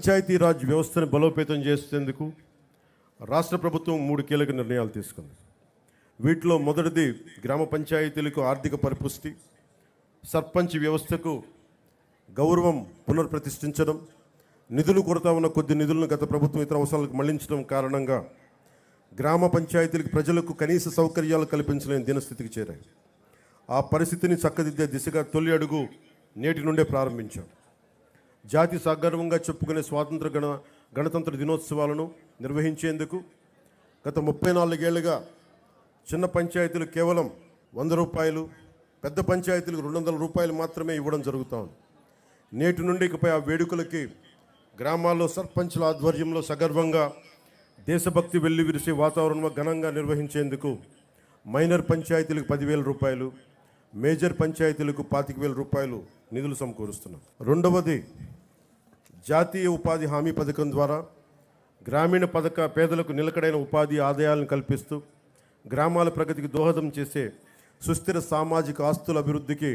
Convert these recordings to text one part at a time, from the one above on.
పంచాయతీరాజ్ వ్యవస్థను బలోపేతం చేసేందుకు రాష్ట్ర ప్రభుత్వం 3 కీలక నిర్ణయాలు తీసుకుంది. వీటిలో మొదటిది గ్రామ పంచాయతీలకు ఆర్థిక పరిపుష్టి, సర్పంచ్ వ్యవస్థకు గౌరవం పునర్ప్రతిష్ఠించడం, నిధులు కొరత ఉన్న కొద్ది నిధులను గత ప్రభుత్వం ఇతర అవసరాలకు మళ్లించడం కారణంగా గ్రామ పంచాయతీలకు ప్రజలకు కనీస సౌకర్యాలు కల్పించలేని దీనస్థితికి చేరాయి. ఆ పరిస్థితిని చక్కదిద్దే దిశగా తొలి అడుగు నేటి నుండే ప్రారంభించాం. జాతి సగర్వంగా చెప్పుకునే గణతంత్ర దినోత్సవాలను నిర్వహించేందుకు గత 34 ఏళ్లుగా చిన్న పంచాయతీలు కేవలం 100 రూపాయలు, పెద్ద పంచాయతీలకు 200 రూపాయలు మాత్రమే ఇవ్వడం జరుగుతోంది. నేటి నుండి ఇకపై ఆ వేడుకలకి గ్రామాల్లో సర్పంచ్ల ఆధ్వర్యంలో సగర్వంగా దేశభక్తి వెల్లివిరిసే వాతావరణంలో ఘనంగా నిర్వహించేందుకు మైనర్ పంచాయతీలకు 10,000 రూపాయలు, మేజర్ పంచాయతీలకు 25,000 రూపాయలు నిధులు సమకూరుస్తున్నాం. రెండవది జాతీయ ఉపాధి హామీ పథకం ద్వారా గ్రామీణ పేదలకు నిలకడైన ఉపాధి ఆదాయాలను కల్పిస్తూ గ్రామాల ప్రగతికి దోహదం చేసే సుస్థిర సామాజిక ఆస్తుల అభివృద్ధికి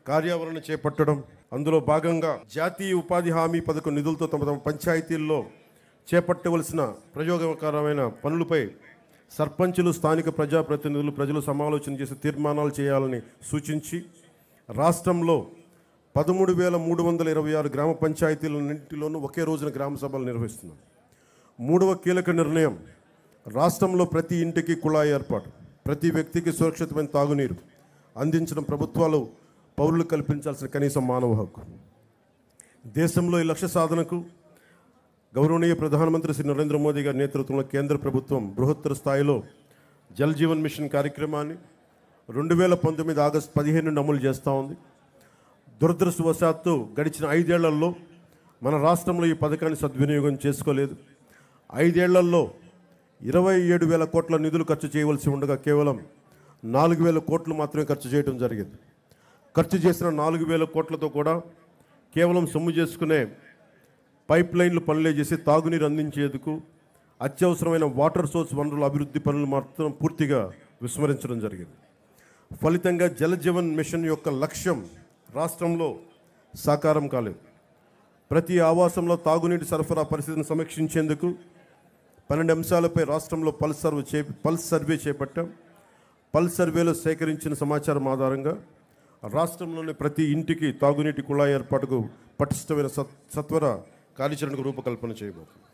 కార్యాచరణ చేపట్టడం. అందులో భాగంగా జాతీయ ఉపాధి హామీ పథకం నిధులతో తమ పంచాయతీల్లో చేపట్టవలసిన ప్రయోజనకరమైన పనులపై సర్పంచులు, స్థానిక ప్రజాప్రతినిధులు, ప్రజలు సమాలోచన చేసి తీర్మానాలు చేయాలని సూచించి రాష్ట్రంలో 13,326 గ్రామ పంచాయతీలన్నింటిలోనూ ఒకే రోజున గ్రామ సభలు నిర్వహిస్తున్నాం. మూడవ కీలక నిర్ణయం రాష్ట్రంలో ప్రతి ఇంటికి కుళాయి ఏర్పాటు, ప్రతి వ్యక్తికి సురక్షితమైన తాగునీరు అందించడం ప్రభుత్వాలు పౌరులు కల్పించాల్సిన కనీస మానవ హక్కు. దేశంలో ఈ లక్ష్య సాధనకు గౌరవనీయ ప్రధానమంత్రి శ్రీ నరేంద్ర మోదీ గారి నేతృత్వంలో కేంద్ర ప్రభుత్వం బృహత్తర స్థాయిలో జల్ జీవన్ మిషన్ కార్యక్రమాన్ని 2019 ఆగస్టు 15 నుండి అమలు చేస్తూ ఉంది. దురదృష్టవశాత్తు గడిచిన 5 ఏళ్లలో మన రాష్ట్రంలో ఈ పథకాన్ని సద్వినియోగం చేసుకోలేదు. 5 ఏళ్లలో 27,000 కోట్ల నిధులు ఖర్చు చేయవలసి ఉండగా కేవలం 4,000 కోట్లు మాత్రమే ఖర్చు చేయడం జరిగింది. ఖర్చు చేసిన 4,000 కోట్లతో కూడా కేవలం సొమ్ము చేసుకునే పైప్ లైన్లు పనులే చేసి తాగునీరు అందించేందుకు అత్యవసరమైన వాటర్ సోర్స్ వనరుల అభివృద్ధి పనులు మాత్రం పూర్తిగా విస్మరించడం జరిగింది. ఫలితంగా జల జీవన్ మిషన్ యొక్క లక్ష్యం రాష్ట్రంలో సాకారం కాలేదు. ప్రతి ఆవాసంలో తాగునీటి సరఫరా పరిస్థితిని సమీక్షించేందుకు 12 అంశాలపై రాష్ట్రంలో పల్స్ సర్వే చేపట్టాం. పల్స్ సర్వేలో సేకరించిన సమాచారం ఆధారంగా రాష్ట్రంలోని ప్రతి ఇంటికి తాగునీటి కుళాయి ఏర్పాటుకు పటిష్టమైన సత్వర కార్యాచరణకు రూపకల్పన చేయబోతుంది.